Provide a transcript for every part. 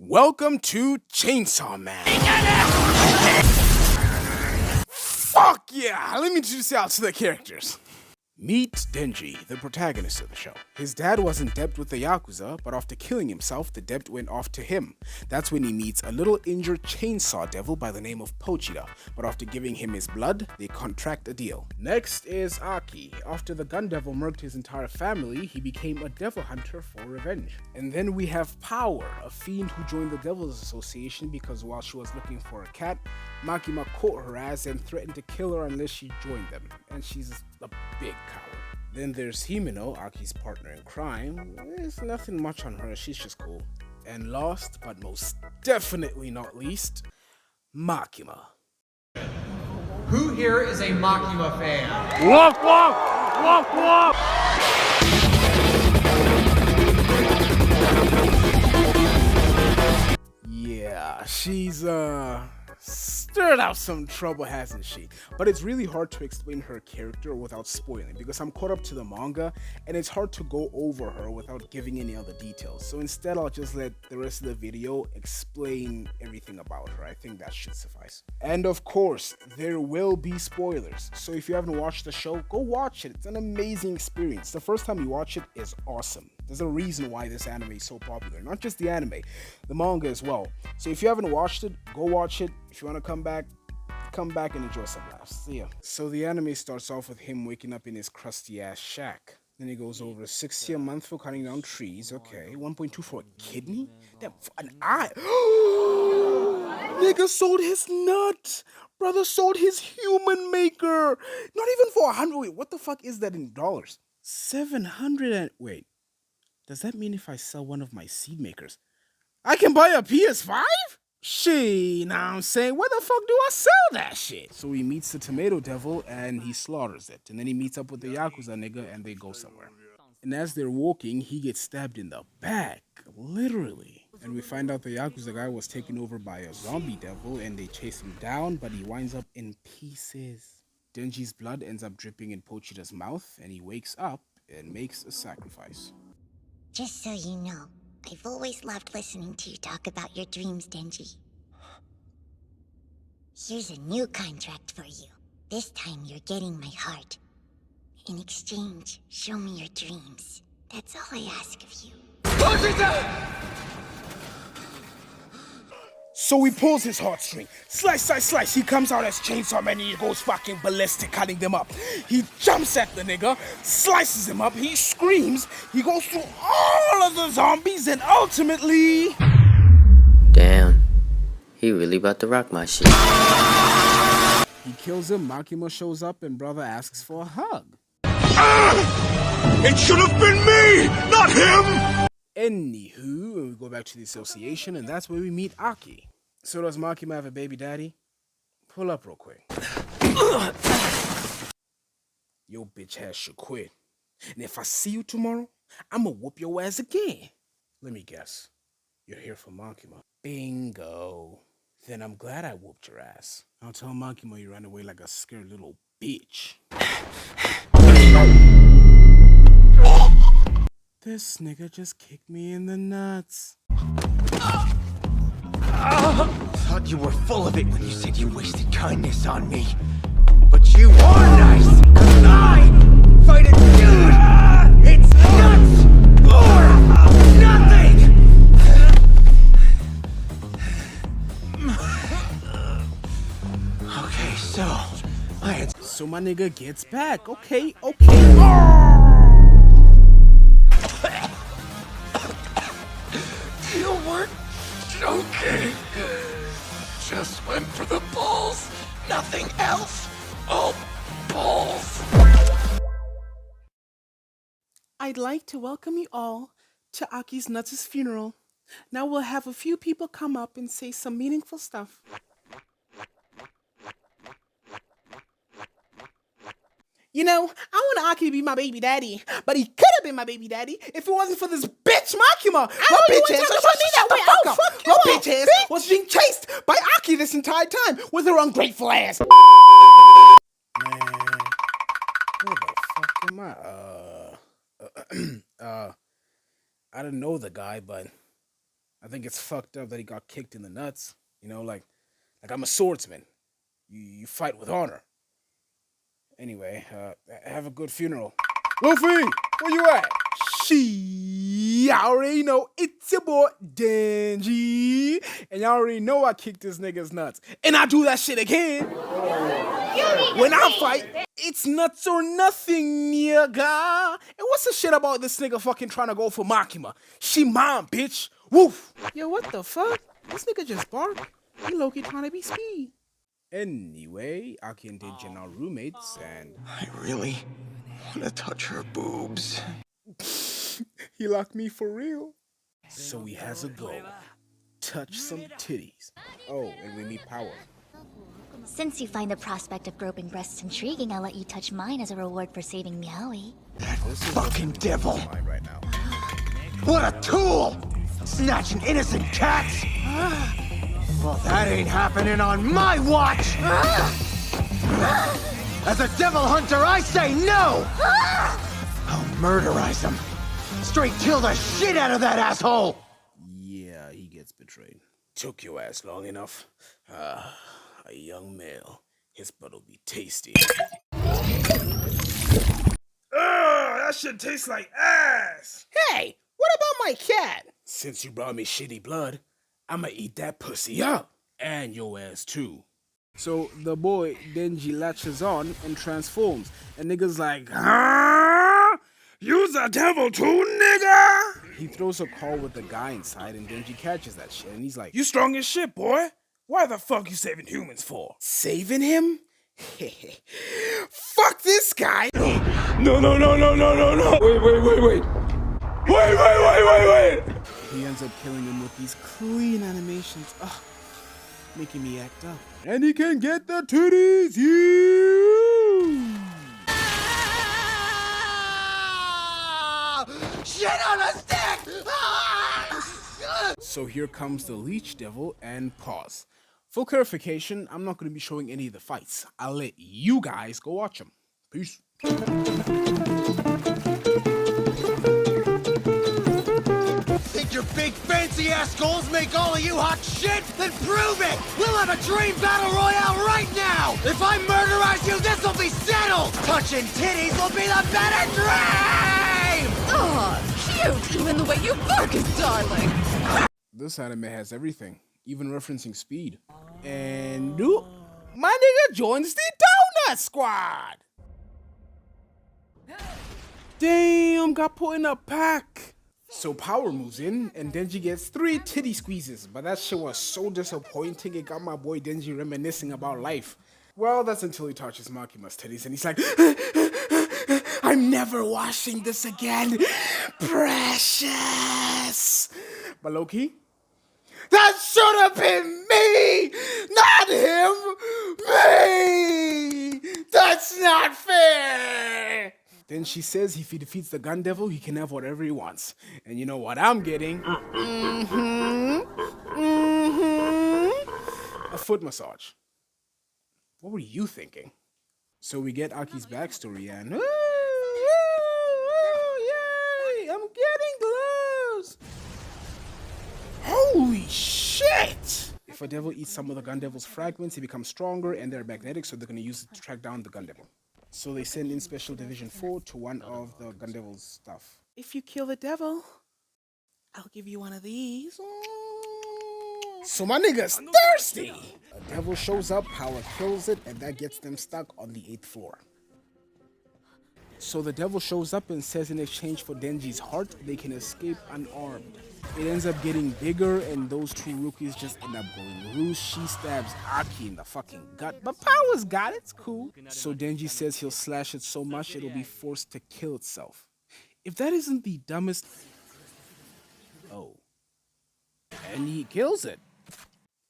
Welcome to Chainsaw Man. Fuck yeah! Let me introduce you out to the characters. Meet Denji, the protagonist of the show. His dad was in debt with the Yakuza, but after killing himself, the debt went off to him. That's when he meets a little injured chainsaw devil by the name of Pochita, but after giving him his blood, they contract a deal. Next is Aki. After the gun devil murked his entire family, he became a devil hunter for revenge. And then we have Power, a fiend who joined the Devil's Association because while she was looking for a cat, Makima caught her ass and threatened to kill her unless she joined them, and she's a big coward. Then there's Himeno, Aki's partner in crime. There's nothing much on her, she's just cool. And last, but most definitely not least, Makima. Who here is a Makima fan? Walk, walk! Walk, walk! Yeah, she's stirred up some trouble, hasn't she? But it's really hard to explain her character without spoiling because I'm caught up to the manga and it's hard to go over her without giving any other details. So instead I'll just let the rest of the video explain everything about her. I think that should suffice. And of course, there will be spoilers. So if you haven't watched the show, go watch it. It's an amazing experience. The first time you watch it is awesome. There's a reason why this anime is so popular. Not just the anime, the manga as well. So if you haven't watched it, go watch it. If you want to come back and enjoy some laughs. See ya. So the anime starts off with him waking up in his crusty ass shack. Then he goes over 60 a month for cutting down trees. Okay. 1.2 for a kidney? Damn, for an eye. Nigga sold his nut. Brother sold his human maker. Not even for 100. Wait, what the fuck is that in dollars? 700 and... Wait. Does that mean if I sell one of my seed makers, I can buy a PS5? Shit, now I'm saying, where the fuck do I sell that shit? So he meets the tomato devil and he slaughters it. And then he meets up with the Yakuza nigga and they go somewhere. And as they're walking, he gets stabbed in the back, literally. And we find out the Yakuza guy was taken over by a zombie devil and they chase him down, but he winds up in pieces. Denji's blood ends up dripping in Pochita's mouth and he wakes up and makes a sacrifice. Just so you know, I've always loved listening to you talk about your dreams, Denji. Here's a new contract for you. This time you're getting my heart. In exchange, show me your dreams. That's all I ask of you. So he pulls his heartstring. Slice, slice, slice. He comes out as Chainsaw Man and he goes fucking ballistic, cutting them up. He jumps at the nigga, slices him up, he screams, he goes through all of the zombies and ultimately... Damn, he really about to rock my shit. He kills him, Makima shows up and brother asks for a hug. It should have been me, not him! Anywho, we go back to the association and that's where we meet Aki. So does Makima have a baby daddy? Pull up real quick. Yo bitch ass should quit. And if I see you tomorrow, I'ma whoop your ass again. Let me guess. You're here for Makima. Bingo. Then I'm glad I whooped your ass. I'll tell Makima you ran away like a scared little bitch. This nigga just kicked me in the nuts. Thought you were full of it when you said you wasted kindness on me. But you are nice, 'cause I fight a dude! It's nuts or nothing! Okay, so my nigga gets back. Okay. You weren't joking. Just went for the balls. Nothing else. All balls. I'd like to welcome you all to Aki's Nuts' funeral. Now we'll have a few people come up and say some meaningful stuff. You know, I want Aki to be my baby daddy, but he could have been my baby daddy if it wasn't for this bitch Makima. Her bitch ass, her bitch ass was being chased by Aki this entire time with her ungrateful ass. Man, where the fuck am I? I don't know the guy, but I think it's fucked up that he got kicked in the nuts. You know, like I'm a swordsman. You fight with honor. Anyway, have a good funeral. Luffy, where you at? I already know it's your boy Denji, and y'all already know I kicked this nigga's nuts, and I do that shit again. When I fight, it's nuts or nothing, nigga. And what's the shit about this nigga fucking trying to go for Makima? She mine, bitch. Woof. Yo, what the fuck? This nigga just barked. He low-key trying to be speed. Anyway, Aki and Denji are now roommates, and I really want to touch her boobs. he locked me for real. So he has a goal. Touch some titties. Oh, and we meet Power. Since you find the prospect of groping breasts intriguing, I'll let you touch mine as a reward for saving Meowie. That fucking devil! Right now. What a tool! Snatching innocent cats! Well, that ain't happening on my watch! As a devil hunter, I say no! I'll murderize him. Straight kill the shit out of that asshole! Yeah, he gets betrayed. Took your ass long enough. A young male. His butt'll be tasty. That shit tastes like ass! Hey, what about my cat? Since you brought me shitty blood, I'ma eat that pussy up. And your ass too. So the boy Denji latches on and transforms. And niggas like, huh? You's a devil too, nigga? He throws a call with the guy inside and Denji catches that shit. And he's like, you strong as shit, boy. Why the fuck you saving humans for? Saving him? Fuck this guy! No. Wait. He ends up killing him with these clean animations. Ugh, making me act up. And he can get the titties, Shit on a stick! So here comes the leech devil and pause. For clarification, I'm not going to be showing any of the fights. I'll let you guys go watch them. Peace. Think your big fancy ass goals make all of you hot shit? Then prove it! We'll have a dream battle royale right now! If I murderize you, this'll be settled! Touching titties will be the better dream! Oh, cute! Even the way you bark is darling! This anime has everything, even referencing speed. And my nigga joins the Donut Squad! Damn, got put in a pack. So Power moves in, and Denji gets 3 titty squeezes. But that shit was so disappointing, it got my boy Denji reminiscing about life. Well, that's until he touches Makima's titties, and he's like, I'm never washing this again, precious. But low-key, that should have been me, not him, me. That's not fair. Then she says if he defeats the gun devil, he can have whatever he wants. And you know what I'm getting? A foot massage. What were you thinking? So we get Aki's backstory and yay, I'm getting glows. Holy shit! If a devil eats some of the gun devil's fragments, he becomes stronger and they're magnetic, so they're gonna use it to track down the gun devil. So they send in Special Division 4 to one of the gun devil's stuff. If you kill the devil, I'll give you one of these. So my nigga's thirsty! A devil shows up, Power kills it, and that gets them stuck on the 8th floor. So the devil shows up and says in exchange for Denji's heart, they can escape unarmed. It ends up getting bigger, and those 2 rookies just end up going loose. She stabs Aki in the fucking gut, but Power's got it, it's cool. So Denji says he'll slash it so much it'll be forced to kill itself. If that isn't the dumbest... Oh. And he kills it.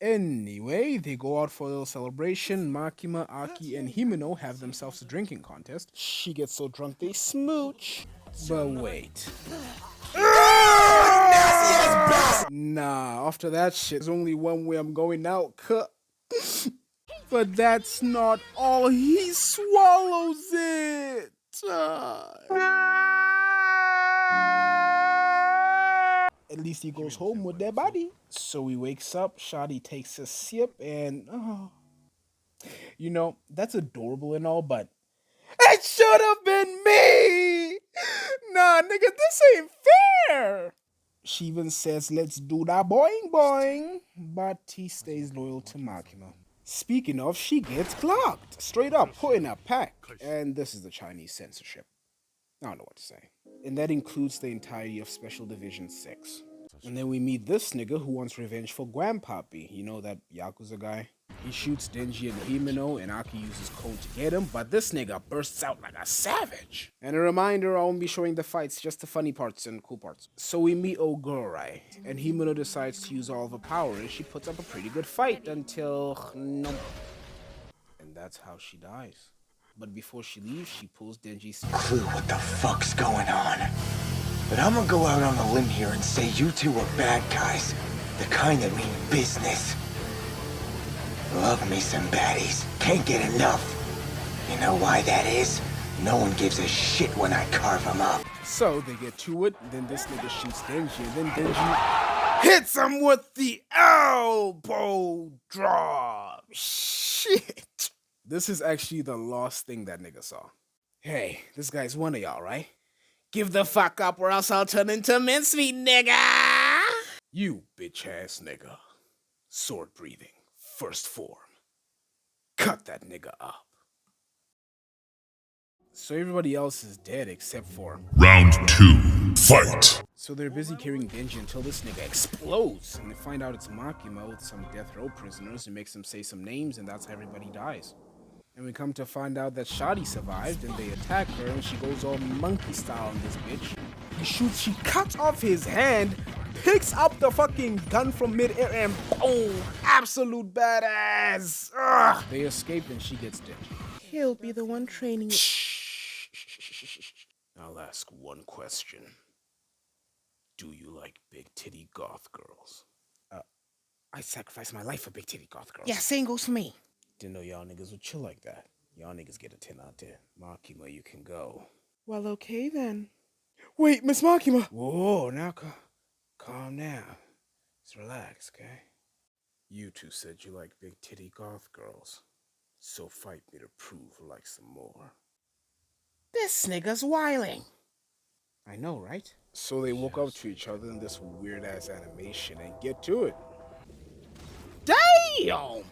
Anyway, they go out for a little celebration. Makima, Aki, and Himeno have themselves a drinking contest. She gets so drunk they smooch. But wait. Nah, after that shit, there's only one way I'm going out, but that's not all. He swallows it. At least he goes home with their body. So he wakes up, Shotty takes a sip, and you know, that's adorable and all, but it should have been me! Nah, nigga, this ain't fair! She even says, let's do that boing boing. But he stays loyal to Makima. Speaking of, she gets clocked. Straight up, put in a pack. And this is the Chinese censorship. I don't know what to say. And that includes the entirety of Special Division 6. And then we meet this nigga who wants revenge for Grandpappy. You know, that Yakuza guy? He shoots Denji and Himeno, and Aki uses code to get him, but this nigga bursts out like a savage. And a reminder, I won't be showing the fights, just the funny parts and cool parts. So we meet Ogura, and Himeno decides to use all of her power, and she puts up a pretty good fight until... nope. And that's how she dies. But before she leaves, she pulls Denji's... Clue what the fuck's going on. But I'm gonna go out on a limb here and say you two are bad guys. The kind that mean business. Love me some baddies. Can't get enough. You know why that is? No one gives a shit when I carve them up. So they get to it, then this nigga shoots Denji, and then Denji hits him with the elbow drop. Shit. This is actually the last thing that nigga saw. Hey, this guy's one of y'all, right? Give the fuck up or else I'll turn into mincemeat, nigga! You bitch ass nigga. Sword breathing. First form. Cut that nigga up. So everybody else is dead except for... Round 2, fight! So they're busy carrying Denji until this nigga explodes. And they find out it's Makima with some death row prisoners and makes them say some names, and that's how everybody dies. And we come to find out that Shotty survived, and they attack her, and she goes all monkey style on this bitch. She cuts off his hand, picks up the fucking gun from midair, and boom! Absolute badass! Ugh. They escape, and she gets Denji. He'll be the one training you. Shh. I'll ask one question. Do you like big titty goth girls? I sacrificed my life for big titty goth girls. Yeah, same goes for me. Didn't know y'all niggas would chill like that. Y'all niggas get a 10 out of 10. Makima, you can go. Well, okay then. Wait, Miss Makima! Whoa, now calm down. Just relax, okay? You two said you like big titty goth girls. So fight me to prove I like some more. This nigga's wiling. I know, right? So they walk up to each other in this weird-ass animation and get to it. Damn!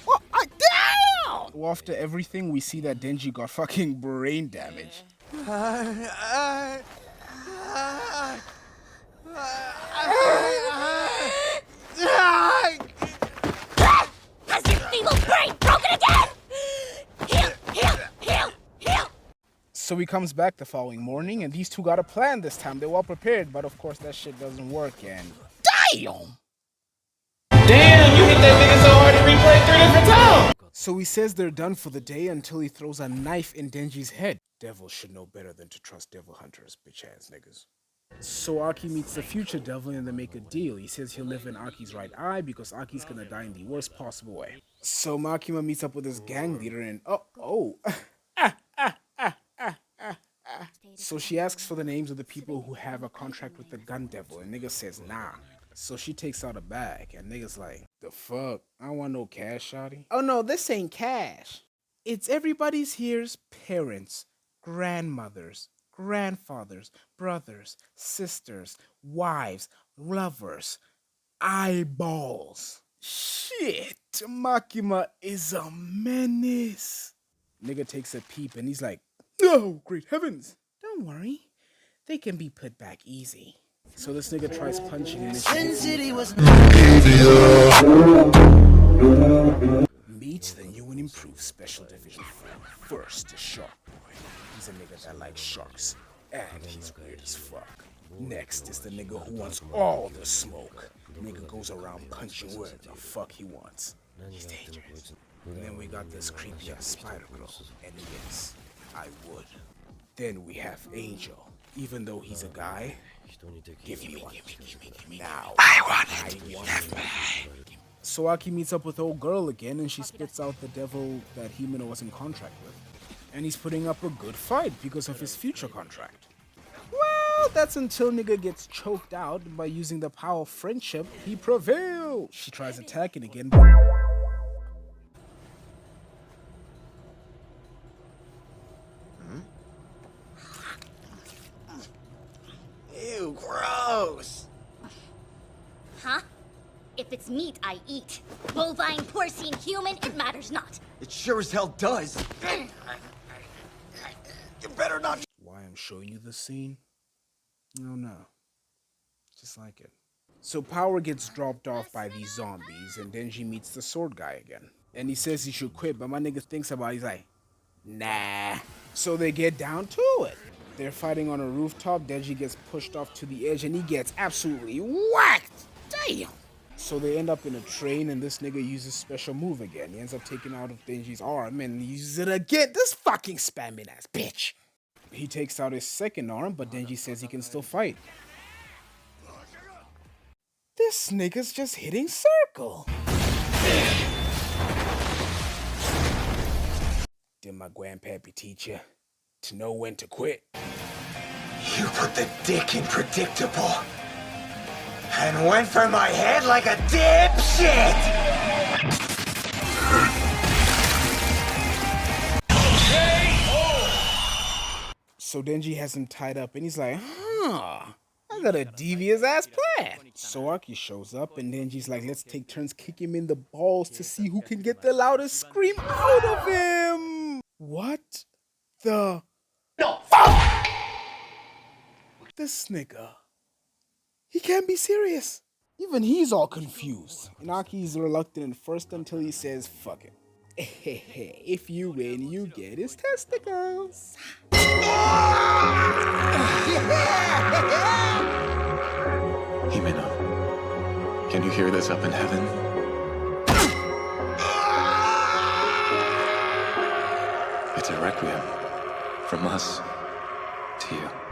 Well, damn! Well, after everything, we see that Denji got fucking brain damage. Has your feeble brain broken again? Heal! So he comes back the following morning, and these two got a plan this time. They're well prepared, but of course that shit doesn't work, and... Damn! Damn, you hit that nigga so hard he replayed 3 different times! So he says they're done for the day until he throws a knife in Denji's head. Devils should know better than to trust devil hunters, bitch-ass niggas. So Aki meets the future devil and they make a deal. He says he'll live in Aki's right eye because Aki's gonna die in the worst possible way. So Makima meets up with his gang leader and So she asks for the names of the people who have a contract with the gun devil, and nigga says nah. So she takes out a bag, and nigga's like, the fuck? I don't want no cash, shawty. Oh no, this ain't cash. It's everybody's here's parents, grandmothers, grandfathers, brothers, sisters, wives, lovers, eyeballs. Shit, Makima is a menace. Nigga takes a peep, and he's like, oh, great heavens. Don't worry, they can be put back easy. So this nigga tries punching him. Meet the new and improved Special Division 4. First, the Shark Boy. He's a nigga that likes sharks, and he's weird as fuck. Next is the nigga who wants all the smoke. Nigga goes around punching wherever the fuck he wants. He's dangerous. And then we got this creepy ass spider girl, and yes, I would. Then we have Angel. Even though he's a guy, give me one. Now. I want it. So Aki meets up with old girl again, and she spits out the devil that Himeno was in contract with. And he's putting up a good fight because of his future contract. Well, But that's until nigga gets choked out. By using the power of friendship, he prevails. She tries attacking again, but Ew, gross! Huh? If it's meat, I eat. Bovine, porcine, human, it matters not. It sure as hell does. You better not. why I'm showing you this scene? I don't know. Just like it. So power gets dropped off by these zombies, and Denji meets the sword guy again. And he says he should quit, but my nigga thinks about it, he's like, nah. So they get down to it. They're fighting on a rooftop, Denji gets pushed off to the edge, and he gets absolutely whacked! Damn! So they end up in a train, and this nigga uses special move again. He ends up taking out of Denji's arm, and he uses it again. This fucking spamming ass bitch! He takes out his second arm, but Denji says he can still fight. This nigga's just hitting circle. Did my grandpappy teach you to know when to quit? You put the dick in predictable. And went for my head like a dipshit! So Denji has him tied up, and he's like, I got a devious ass plan. So Aki shows up, and Denji's like, let's take turns kick him in the balls to see who can get the loudest scream out of him. What the fuck? This nigga. He can't be serious. Even he's all confused. And Aki's reluctant at first until he says, fuck it. If you win, you get his testicles. Himeno, can you hear this up in heaven? It's a requiem from us to you.